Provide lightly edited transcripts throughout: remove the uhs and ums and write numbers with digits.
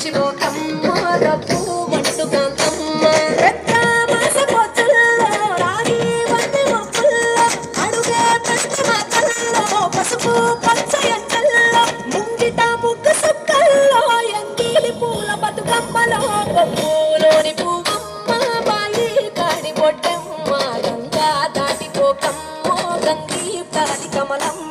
మర్చిపోకమ్మ డబ్బు మంటు కాంతమ్మ పెద్ద పొత్తుల్లో రాగి వంటి మొక్కుల్లో అడుగే పెట్టి మా కల్లో పసుపు పచ్చ ఎండల్లో ముంగిట ముగ్గు సుక్కల్లో ఎంగిలి పూల బతుకమ్మలో కొప్పులోని పువ్వమ్మ బాయి కాడి బొడ్డమ్మ గంగా దాటిపోకమ్మ గంగి కాడి కమలమ్మ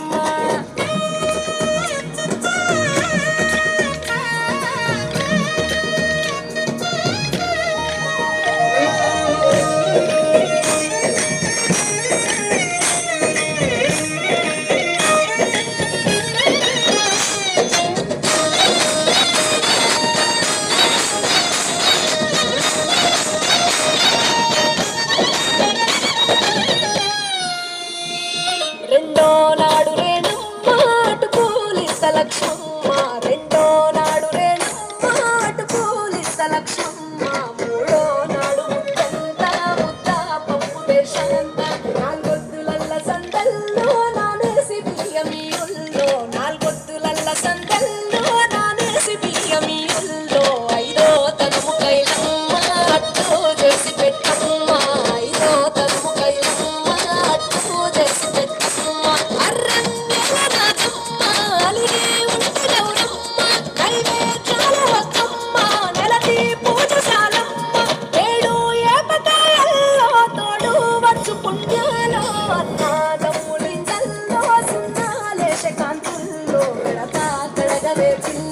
రెండో నాడు రేణమ్మ అటు పోలిస్త లక్ష్మమ్మ రెండో నాడు రేణమ్మ అటు పోలిస్త లక్ష్మమ్మ మూడో నాడు ముద్దంత ముద్ద పప్పు వేషంత నాలుగొద్దులల్ల సందల్లో నానేసి బియ్యమీయుల్లో నాలుగొద్దులల్ల సందల్లో నానేసి బియ్యమీయుల్లో ఐదో తనుము కైలమ్మ అట్టు చేసి పెట్టమ్మ ఐదో తనుము కైలమ్మ అట్టు చేసి పెట్టమ్మ అర్రంగెల నాగమ్మ అలిగే ఉంటి గౌరమ్మ నైవేద్యాల వద్దమ్మ నెలది పూజశాలమ్మ ఏడు ఏపకాయల్లో తోడు వచ్చు పుణ్యాలో అన్నాదమ్ములింజల్లో సున్నాలేశ కాంతుల్లో గడక గడగవే పిల్ల